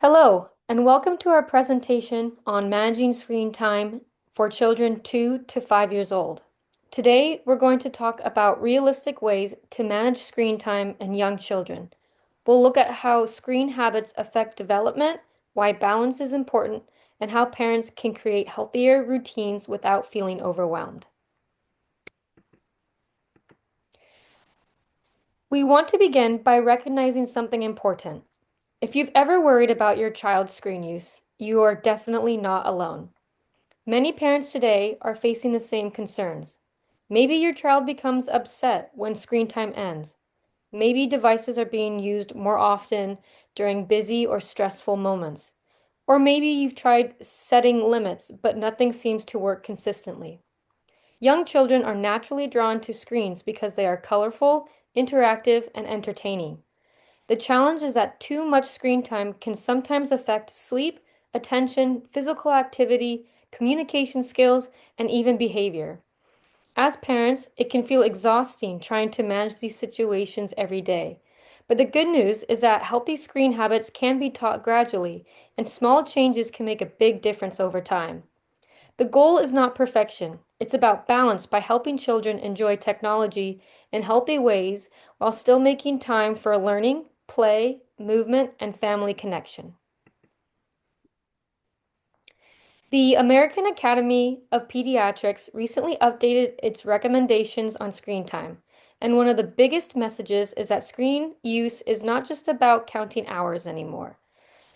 Hello, and welcome to our presentation on managing screen time for children 2 to 5 years old. Today, we're going to talk about realistic ways to manage screen time in young children. We'll look at how screen habits affect development, why balance is important, and how parents can create healthier routines without feeling overwhelmed. We want to begin by recognizing something important. If you've ever worried about your child's screen use, you are definitely not alone. Many parents today are facing the same concerns. Maybe your child becomes upset when screen time ends. Maybe devices are being used more often during busy or stressful moments. Or maybe you've tried setting limits, but nothing seems to work consistently. Young children are naturally drawn to screens because they are colorful, interactive, and entertaining. The challenge is that too much screen time can sometimes affect sleep, attention, physical activity, communication skills, and even behavior. As parents, it can feel exhausting trying to manage these situations every day. But the good news is that healthy screen habits can be taught gradually, and small changes can make a big difference over time. The goal is not perfection. It's about balance by helping children enjoy technology in healthy ways while still making time for learning, play, movement, and family connection. The American Academy of Pediatrics recently updated its recommendations on screen time, and one of the biggest messages is that screen use is not just about counting hours anymore.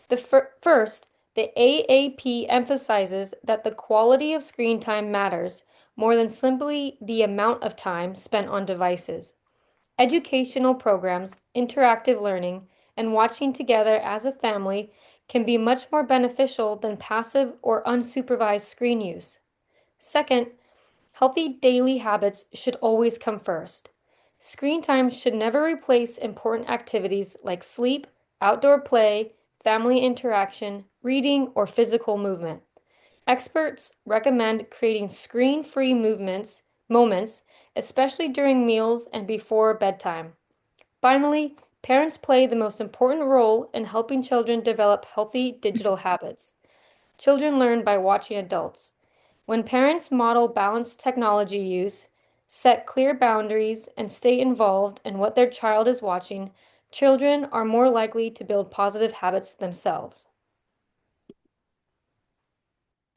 First, the AAP emphasizes that the quality of screen time matters more than simply the amount of time spent on devices. Educational programs, interactive learning, and watching together as a family can be much more beneficial than passive or unsupervised screen use. Second, healthy daily habits should always come first. Screen time should never replace important activities like sleep, outdoor play, family interaction, reading, or physical movement. Experts recommend creating screen-free moments, especially during meals and before bedtime. Finally, parents play the most important role in helping children develop healthy digital habits. Children learn by watching adults. When parents model balanced technology use, set clear boundaries, and stay involved in what their child is watching, children are more likely to build positive habits themselves.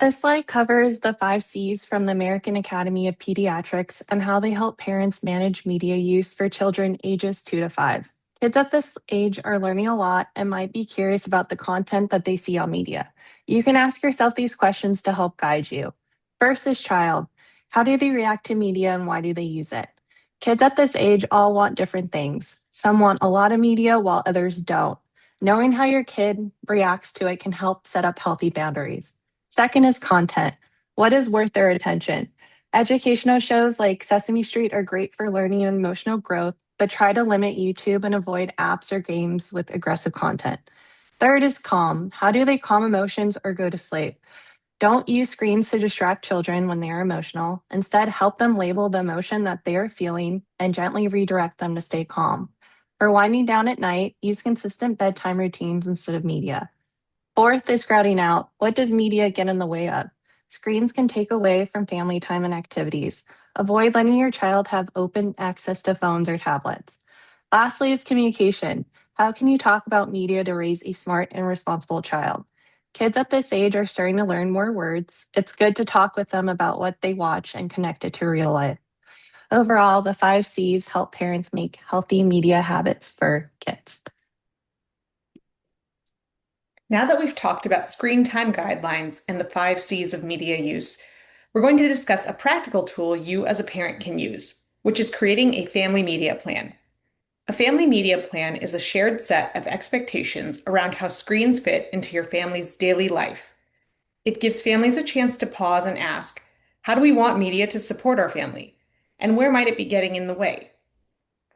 This slide covers the 5 C's from the American Academy of Pediatrics and how they help parents manage media use for children ages 2 to 5. Kids at this age are learning a lot and might be curious about the content that they see on media. You can ask yourself these questions to help guide you. First is child. How do they react to media and why do they use it? Kids at this age all want different things. Some want a lot of media while others don't. Knowing how your kid reacts to it can help set up healthy boundaries. Second is content. What is worth their attention? Educational shows like Sesame Street are great for learning and emotional growth, but try to limit YouTube and avoid apps or games with aggressive content. Third is calm. How do they calm emotions or go to sleep? Don't use screens to distract children when they are emotional. Instead, help them label the emotion that they are feeling and gently redirect them to stay calm. For winding down at night, use consistent bedtime routines instead of media. Fourth is crowding out. What does media get in the way of? Screens can take away from family time and activities. Avoid letting your child have open access to phones or tablets. Lastly is communication. How can you talk about media to raise a smart and responsible child? Kids at this age are starting to learn more words. It's good to talk with them about what they watch and connect it to real life. Overall, the 5 C's help parents make healthy media habits for kids. Now that we've talked about screen time guidelines and the 5 C's of media use, we're going to discuss a practical tool you as a parent can use, which is creating a family media plan. A family media plan is a shared set of expectations around how screens fit into your family's daily life. It gives families a chance to pause and ask, how do we want media to support our family? And where might it be getting in the way?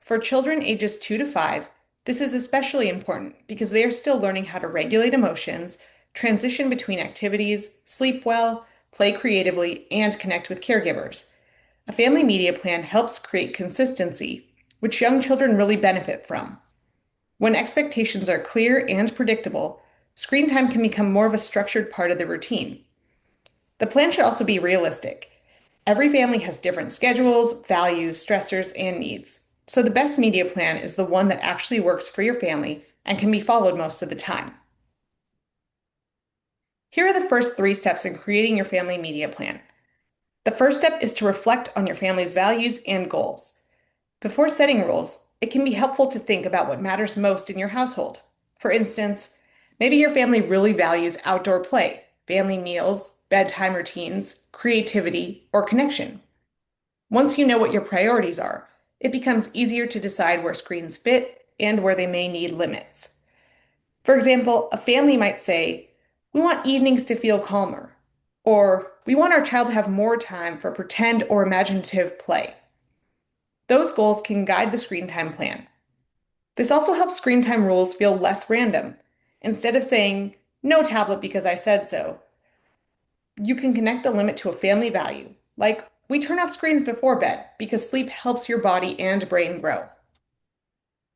For children ages 2 to 5, this is especially important because they are still learning how to regulate emotions, transition between activities, sleep well, play creatively, and connect with caregivers. A family media plan helps create consistency, which young children really benefit from. When expectations are clear and predictable, screen time can become more of a structured part of the routine. The plan should also be realistic. Every family has different schedules, values, stressors, and needs. So the best media plan is the one that actually works for your family and can be followed most of the time. Here are the first 3 steps in creating your family media plan. The first step is to reflect on your family's values and goals. Before setting rules, it can be helpful to think about what matters most in your household. For instance, maybe your family really values outdoor play, family meals, bedtime routines, creativity, or connection. Once you know what your priorities are, it becomes easier to decide where screens fit and where they may need limits. For example, a family might say, "We want evenings to feel calmer," or "We want our child to have more time for pretend or imaginative play." Those goals can guide the screen time plan. This also helps screen time rules feel less random. Instead of saying, "No tablet because I said so," you can connect the limit to a family value, like we turn off screens before bed because sleep helps your body and brain grow.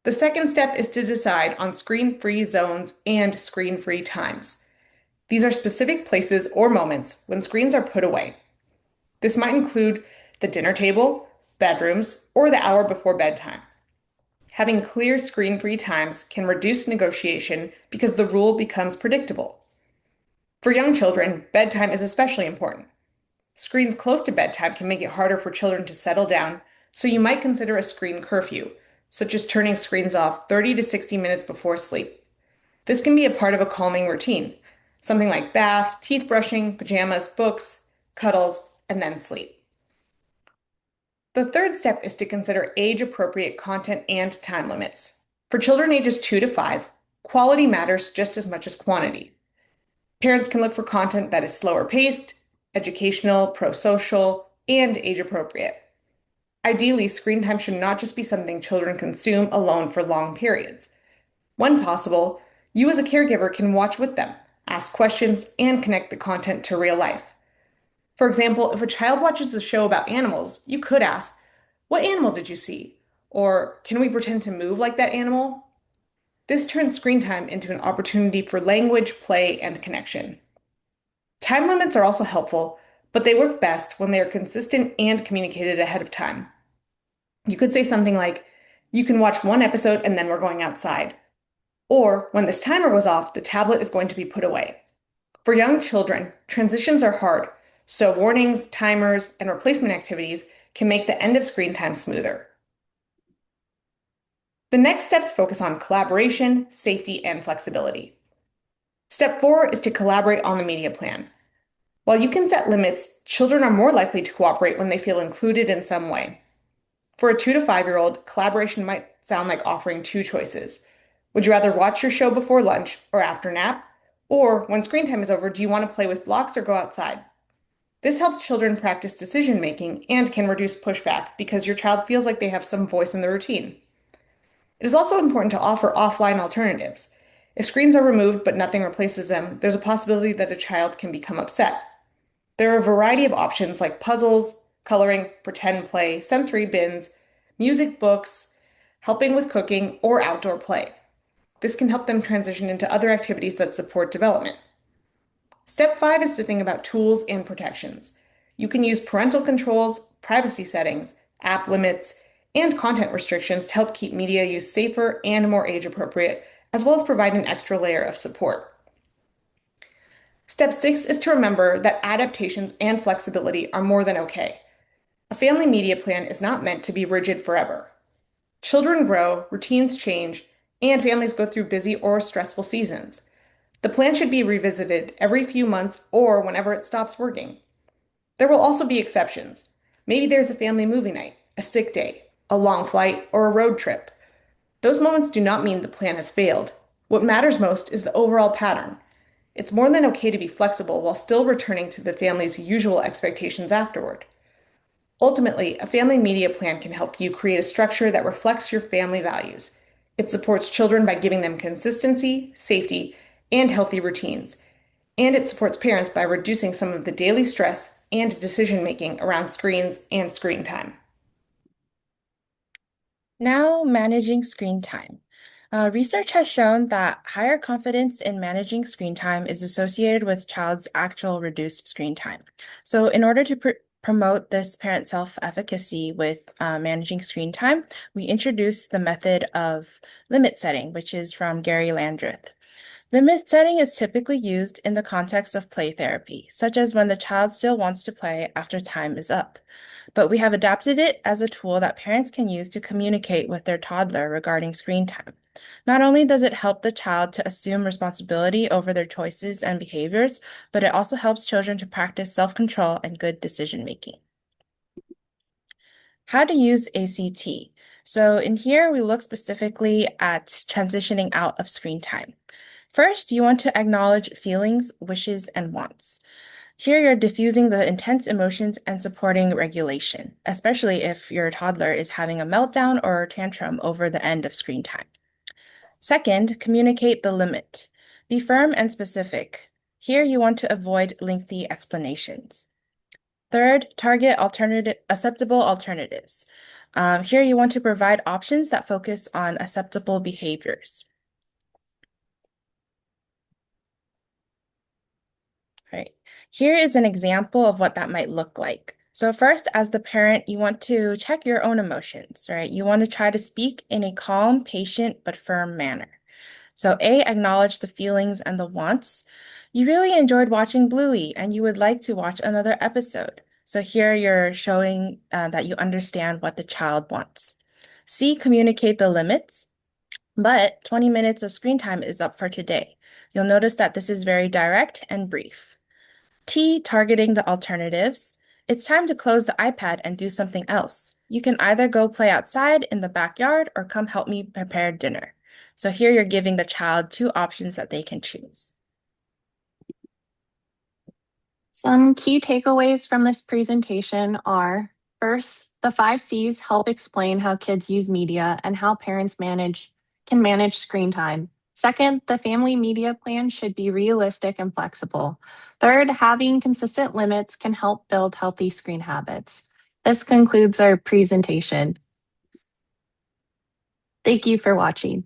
The second step is to decide on screen-free zones and screen-free times. These are specific places or moments when screens are put away. This might include the dinner table, bedrooms, or the hour before bedtime. Having clear screen-free times can reduce negotiation because the rule becomes predictable. For young children, bedtime is especially important. Screens close to bedtime can make it harder for children to settle down, so you might consider a screen curfew, such as turning screens off 30 to 60 minutes before sleep. This can be a part of a calming routine, something like bath, teeth brushing, pajamas, books, cuddles, and then sleep. The third step is to consider age-appropriate content and time limits. For children ages 2 to 5, quality matters just as much as quantity. Parents can look for content that is slower paced, educational, pro-social, and age-appropriate. Ideally, screen time should not just be something children consume alone for long periods. When possible, you as a caregiver can watch with them, ask questions, and connect the content to real life. For example, if a child watches a show about animals, you could ask, "What animal did you see?" Or, "Can we pretend to move like that animal?" This turns screen time into an opportunity for language, play, and connection. Time limits are also helpful, but they work best when they are consistent and communicated ahead of time. You could say something like, "You can watch one episode and then we're going outside." Or, "When this timer goes off, the tablet is going to be put away." For young children, transitions are hard, so warnings, timers, and replacement activities can make the end of screen time smoother. The next steps focus on collaboration, safety, and flexibility. Step 4 is to collaborate on the media plan. While you can set limits, children are more likely to cooperate when they feel included in some way. For a 2 to 5-year-old, collaboration might sound like offering 2 choices. Would you rather watch your show before lunch or after nap? Or, when screen time is over, do you want to play with blocks or go outside? This helps children practice decision making and can reduce pushback because your child feels like they have some voice in the routine. It is also important to offer offline alternatives. If screens are removed but nothing replaces them, there's a possibility that a child can become upset. There are a variety of options like puzzles, coloring, pretend play, sensory bins, music books, helping with cooking, or outdoor play. This can help them transition into other activities that support development. Step 5 is to think about tools and protections. You can use parental controls, privacy settings, app limits, and content restrictions to help keep media use safer and more age appropriate, as well as provide an extra layer of support. Step 6 is to remember that adaptations and flexibility are more than okay. A family media plan is not meant to be rigid forever. Children grow, routines change, and families go through busy or stressful seasons. The plan should be revisited every few months or whenever it stops working. There will also be exceptions. Maybe there's a family movie night, a sick day, a long flight, or a road trip. Those moments do not mean the plan has failed. What matters most is the overall pattern. It's more than okay to be flexible while still returning to the family's usual expectations afterward. Ultimately, a family media plan can help you create a structure that reflects your family values. It supports children by giving them consistency, safety, and healthy routines. And it supports parents by reducing some of the daily stress and decision making around screens and screen time. Now, managing screen time. Research has shown that higher confidence in managing screen time is associated with child's actual reduced screen time. So, in order to promote this parent self-efficacy with managing screen time, we introduced the method of limit setting, which is from Gary Landreth. Limit setting is typically used in the context of play therapy, such as when the child still wants to play after time is up. But we have adapted it as a tool that parents can use to communicate with their toddler regarding screen time. Not only does it help the child to assume responsibility over their choices and behaviors, but it also helps children to practice self-control and good decision making. How to use ACT. So in here, we look specifically at transitioning out of screen time. First, you want to acknowledge feelings, wishes, and wants. Here, you're diffusing the intense emotions and supporting regulation, especially if your toddler is having a meltdown or tantrum over the end of screen time. Second, communicate the limit. Be firm and specific. Here, you want to avoid lengthy explanations. Third, target acceptable alternatives. Here, you want to provide options that focus on acceptable behaviors. Right. Here is an example of what that might look like. So first, as the parent, you want to check your own emotions, right? You want to try to speak in a calm, patient, but firm manner. So A, acknowledge the feelings and the wants. You really enjoyed watching Bluey and you would like to watch another episode. So here you're showing that you understand what the child wants. C, communicate the limits. But 20 minutes of screen time is up for today. You'll notice that this is very direct and brief. T, targeting the alternatives. It's time to close the iPad and do something else. You can either go play outside in the backyard or come help me prepare dinner. So here you're giving the child two options that they can choose. Some key takeaways from this presentation are, first, the 5 Cs help explain how kids use media and how parents can manage screen time. Second, the family media plan should be realistic and flexible. Third, having consistent limits can help build healthy screen habits. This concludes our presentation. Thank you for watching.